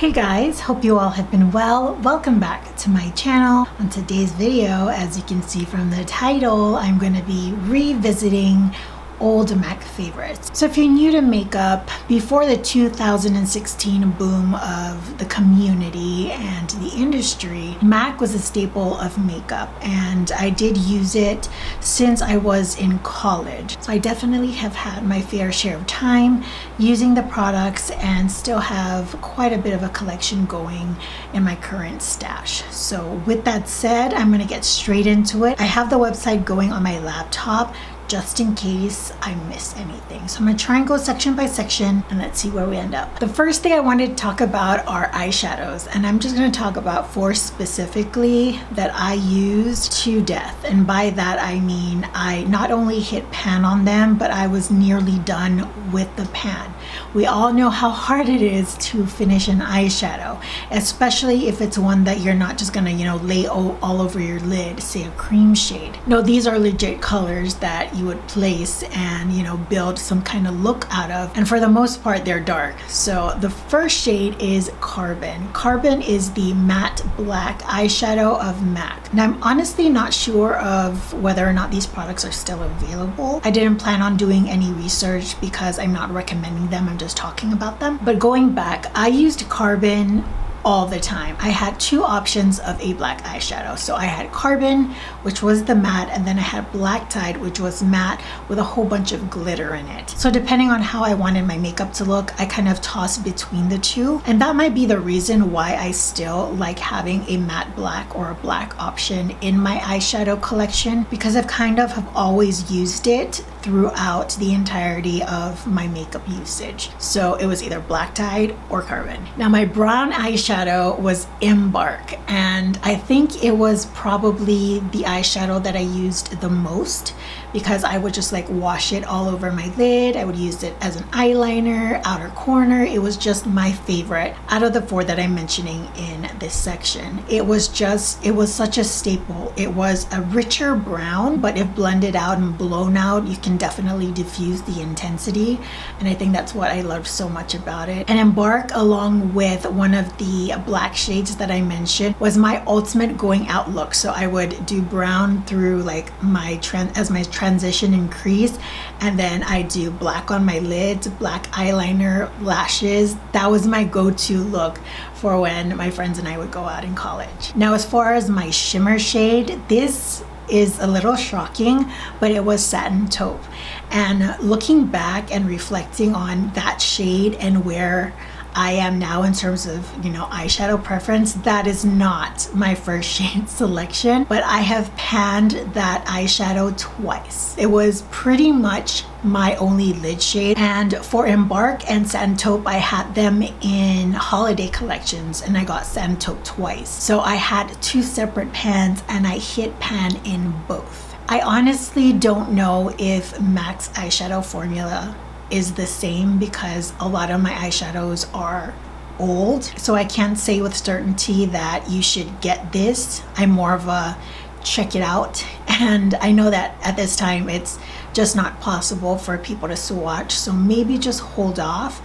Hey guys, hope you all have been well. Welcome back to my channel. On today's video, as you can see from the title, I'm going to be revisiting old MAC favorites. So if you're new to makeup, before the 2016 boom of the community and the industry, MAC was a staple of makeup, and I did use it since I was in college. So I definitely have had my fair share of time using the products and still have quite a bit of a collection going in my current stash. So with that said, I'm going to get straight into it. I have the website going on my laptop just in case I miss anything. So I'm gonna try and go section by section and let's see where we end up. The first thing I wanted to talk about are eyeshadows, and I'm just gonna talk about 4 specifically that I used to death. And by that I mean I not only hit pan on them, but I was nearly done with the pan. We all know how hard it is to finish an eyeshadow, especially if it's one that you're not just gonna, lay all over your lid, say a cream shade. No, these are legit colors that you would place and build some kind of look out of, and for the most part they're dark. So the first shade is Carbon. Carbon is the matte black eyeshadow of MAC. Now I'm honestly not sure of whether or not these products are still available. I didn't plan on doing any research because I'm not recommending them, I'm just talking about them. But going back, I used Carbon all the time. I had 2 options of a black eyeshadow. So I had Carbon, which was the matte, and then I had Black Tide, which was matte with a whole bunch of glitter in it. So depending on how I wanted my makeup to look, I kind of tossed between the 2. And that might be the reason why I still like having a matte black or a black option in my eyeshadow collection, because I've kind of have always used it throughout the entirety of my makeup usage. So it was either Black Tide or Carbon. Now my brown eyeshadow was Embark, and I think it was probably the eyeshadow that I used the most because I would just wash it all over my lid. I would use it as an eyeliner, outer corner. It was just my favorite out of the 4 that I'm mentioning in this section. It was such a staple. It was a richer brown, but if blended out and blown out, you can definitely diffuse the intensity, and I think that's what I loved so much about it. And Embark, along with one of the black shades that I mentioned, was my ultimate going out look. So I would do brown through my transition increased, and then I do black on my lids, black eyeliner, lashes. That was my go-to look for when my friends and I would go out in college. Now as far as my shimmer shade, this is a little shocking, but it was Satin Taupe. And looking back and reflecting on that shade and where I am now in terms of eyeshadow preference, that is not my first shade selection, but I have panned that eyeshadow twice. It was pretty much my only lid shade, and for Embark and Satin Taupe I had them in holiday collections, and I got Satin Taupe twice. So I had 2 separate pans and I hit pan in both. I honestly don't know if MAC's eyeshadow formula is the same because a lot of my eyeshadows are old, so I can't say with certainty that you should get this. I'm more of a check it out, and I know that at this time it's just not possible for people to swatch, so maybe just hold off,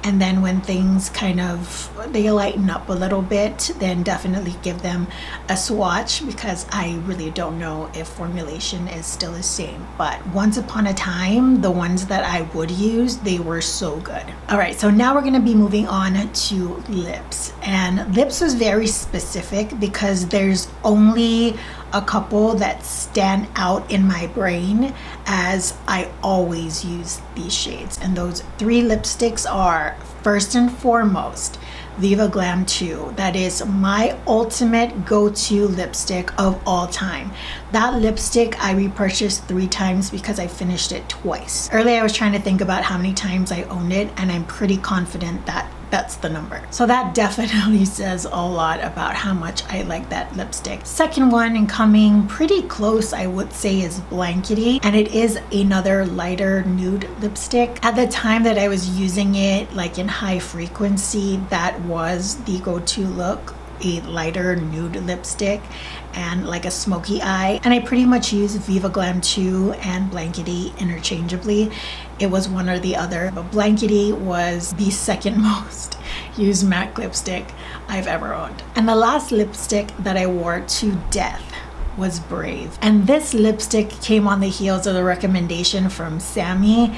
and then when things they lighten up a little bit, then definitely give them a swatch, because I really don't know if formulation is still the same. But once upon a time, the ones that I would use, they were so good. All right, so now we're going to be moving on to lips, and lips was very specific because there's only a couple that stand out in my brain as I always use these shades, and those 3 lipsticks are, first and foremost, Viva Glam 2. That is my ultimate go-to lipstick of all time. That lipstick I repurchased 3 times because I finished it twice. Earlier I was trying to think about how many times I owned it, and I'm pretty confident that that's the number. So that definitely says a lot about how much I like that lipstick. Second one, and coming pretty close I would say, is Blankety, and it is another lighter nude lipstick. At the time that I was using it in high frequency, that was the go-to look, a lighter nude lipstick and a smoky eye, and I pretty much use Viva Glam 2 and Blankety interchangeably. It was one or the other, but Blankety was the second most used MAC lipstick I've ever owned. And the last lipstick that I wore to death was Brave. And this lipstick came on the heels of the recommendation from Sammy.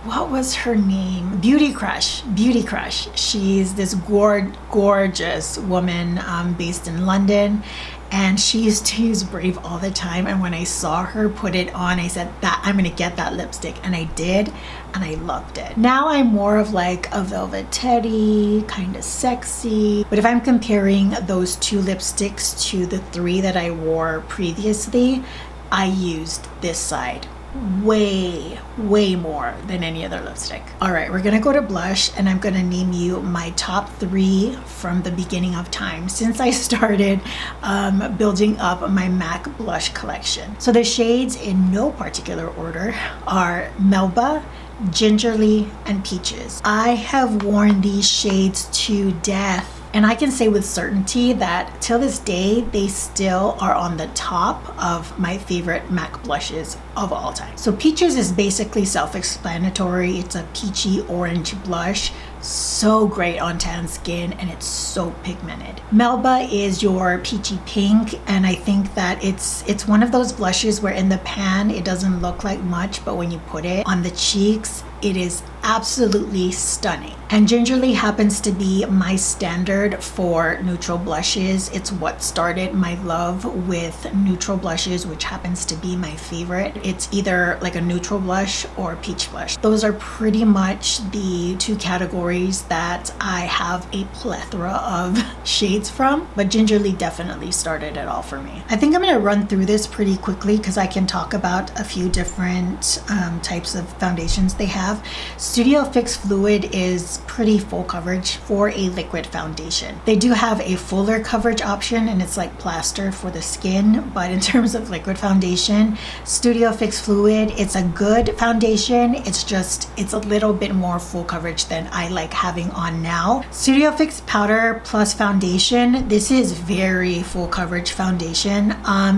What was her name? Beauty Crush. Beauty Crush. She's this gorgeous woman based in London. And she used to use Brave all the time. And when I saw her put it on, I said, that I'm gonna get that lipstick. And I did, and I loved it. Now I'm more of like a Velvet Teddy, kind of sexy. But if I'm comparing those two lipsticks to the three that I wore previously, I used this side way more than any other lipstick. All right, we're gonna go to blush, and I'm gonna name you my top 3 from the beginning of time since I started building up my MAC blush collection. So the shades, in no particular order, are Melba, Gingerly, and Peaches. I have worn these shades to death. And I can say with certainty that till this day, they still are on the top of my favorite MAC blushes of all time. So Peaches is basically self-explanatory. It's a peachy orange blush. So great on tan skin, and it's so pigmented. Melba is your peachy pink, and I think that it's one of those blushes where in the pan it doesn't look like much, but when you put it on the cheeks, it is absolutely stunning. And Gingerly happens to be my standard for neutral blushes. It's what started my love with neutral blushes, which happens to be my favorite. It's either like a neutral blush or peach blush. Those are pretty much the two categories that I have a plethora of shades from, but Gingerly definitely started it all for me. I think I'm gonna run through this pretty quickly because I can talk about a few different types of foundations they have. Studio Fix Fluid is pretty full coverage for a liquid foundation. They do have a fuller coverage option, and it's like plaster for the skin, but in terms of liquid foundation, Studio Fix Fluid, it's a good foundation. It's a little bit more full coverage than I like having on now. Studio Fix Powder Plus Foundation, this is very full coverage foundation.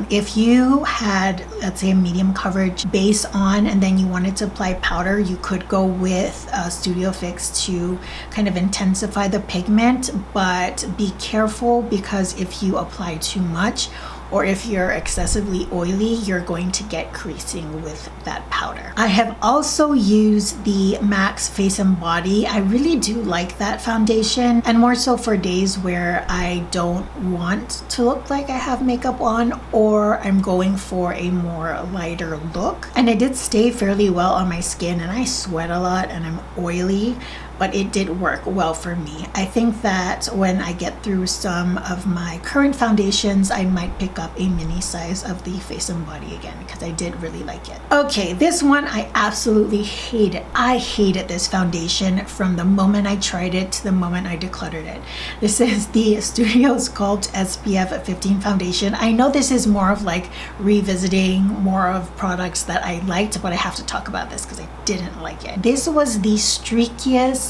If you had, let's say, a medium coverage base on and then you wanted to apply powder, you could go with Studio Fix to kind of intensify the pigment, but be careful because if you apply too much or if you're excessively oily, you're going to get creasing with that powder. I have also used the MAC's Face and Body. I really do like that foundation, and more so for days where I don't want to look like I have makeup on or I'm going for a more lighter look. And it did stay fairly well on my skin, and I sweat a lot and I'm oily, but it did work well for me. I think that when I get through some of my current foundations, I might pick up a mini size of the Face and Body again because I did really like it. Okay, this one I absolutely hated. I hated this foundation from the moment I tried it to the moment I decluttered it. This is the Studio Sculpt SPF 15 foundation. I know this is more of like revisiting more of products that I liked, but I have to talk about this because I didn't like it. This was the streakiest,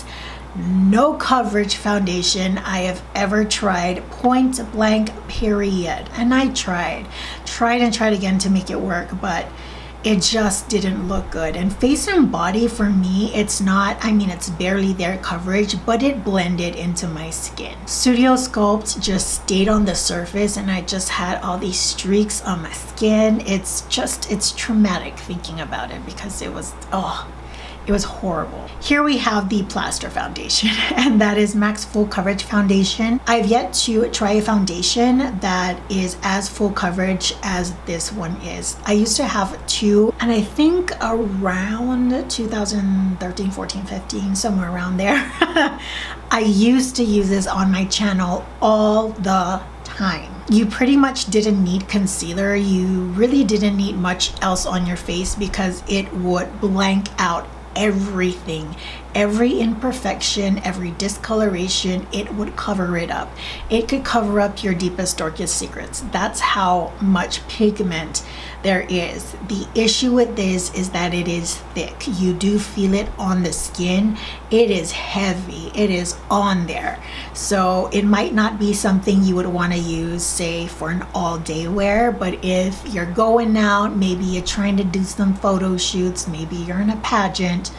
no coverage foundation I have ever tried, point blank, period. And I tried again to make it work, but it just didn't look good. And Face and Body, for me, it's not, I mean, it's barely there coverage, but it blended into my skin. Studio Sculpt just stayed on the surface, and I just had all these streaks on my skin. It's traumatic thinking about it because it was horrible. Here we have the plaster foundation, and that is MAC's Full Coverage Foundation. I've yet to try a foundation that is as full coverage as this one is. I used to have two, and I think around 2013, 14, 15, somewhere around there, I used to use this on my channel all the time. You pretty much didn't need concealer. You really didn't need much else on your face because it would blank out everything, every imperfection, every discoloration. It would cover it up. It could cover up your deepest, darkest secrets. That's how much pigment there is. The issue with this is that it is thick. You do feel it on the skin. It is heavy. It is on there. So it might not be something you would want to use, say, for an all-day wear, but if you're going out, maybe you're trying to do some photo shoots, maybe you're in a pageant,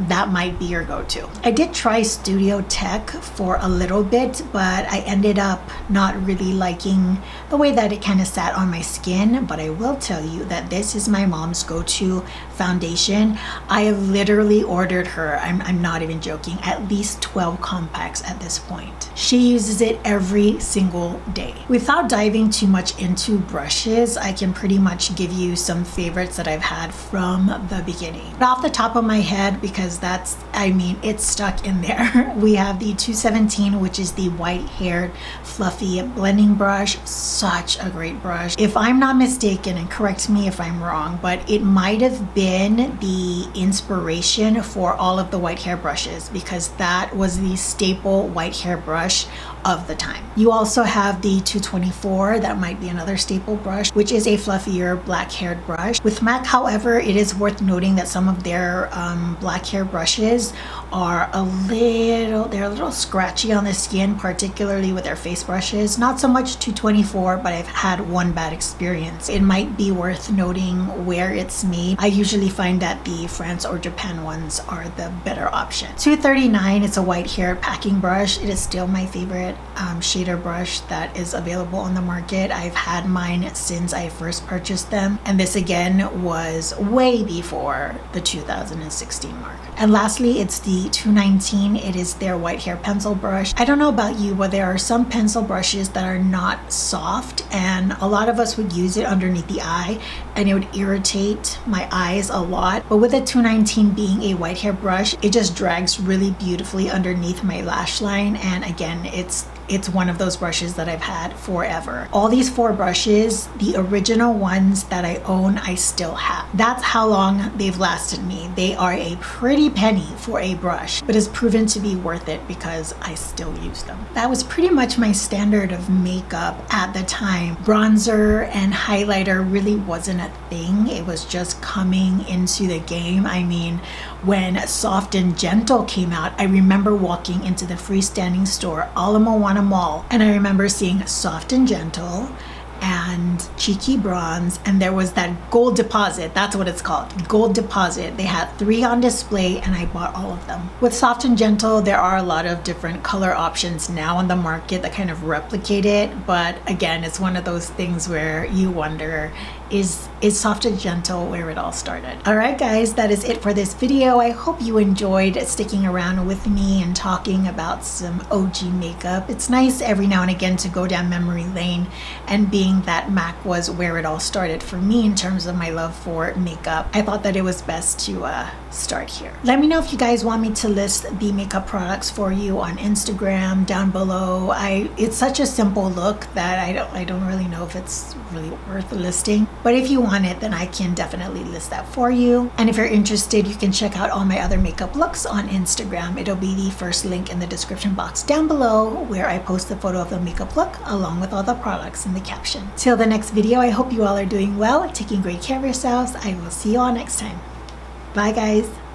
that might be your go-to. I did try Studio Tech for a little bit, but I ended up not really liking the way that it kind of sat on my skin. But I will tell you that this is my mom's go-to foundation. I have literally ordered her, I'm not even joking, at least 12 compacts at this point. She uses it every single day. Without diving too much into brushes, I can pretty much give you some favorites that I've had from the beginning. But off the top of my head, because that's, I mean, it's stuck in there, we have the 217, which is the white-haired fluffy blending brush. Such a great brush. If I'm not mistaken, and correct me if I'm wrong, but it might have been the inspiration for all of the white hair brushes, because that was the staple white hair brush of the time. You also have the 224, that might be another staple brush, which is a fluffier black haired brush. With MAC, however, it is worth noting that some of their black hair brushes are they're a little scratchy on the skin, particularly with their face brushes. Not so much 224, but I've had one bad experience. It might be worth noting where it's made. I usually find that the France or Japan ones are the better option. 239, it's a white hair packing brush. It is still my favorite shader brush that is available on the market. I've had mine since I first purchased them, and this again was way before the 2016 mark. And lastly, it's the 219. It is their white hair pencil brush. I don't know about you, but there are some pencil brushes that are not soft, and a lot of us would use it underneath the eye and it would irritate my eyes a lot. But with the 219 being a white hair brush, it just drags really beautifully underneath my lash line, and again, it's one of those brushes that I've had forever. All these 4 brushes, the original ones that I own, I still have. That's how long they've lasted me. They are a pretty penny for a brush, but it's proven to be worth it because I still use them. That was pretty much my standard of makeup at the time. Bronzer and highlighter really wasn't a thing. It was just coming into the game. I mean, when Soft and Gentle came out, I remember walking into the freestanding store, Ala Moana Mall, and I remember seeing Soft and Gentle and Cheeky Bronze, and there was that Gold Deposit. That's what it's called, Gold Deposit. They had 3 on display and I bought all of them. With Soft and Gentle, there are a lot of different color options now on the market that kind of replicate it, but again, it's one of those things where you wonder, is Soft and Gentle where it all started? Alright guys, that is it for this video. I hope you enjoyed sticking around with me and talking about some OG makeup. It's nice every now and again to go down memory lane, and being that MAC was where it all started for me in terms of my love for makeup, I thought that it was best to start here. Let me know if you guys want me to list the makeup products for you on Instagram down below. It's such a simple look that I don't really know if it's really worth listing, but if you want it, then I can definitely list that for you. And if you're interested, you can check out all my other makeup looks on Instagram. It'll be the first link in the description box down below, where I post the photo of the makeup look along with all the products in the caption. Till the next video, I hope you all are doing well, taking great care of yourselves. I will see you all next time. Bye guys.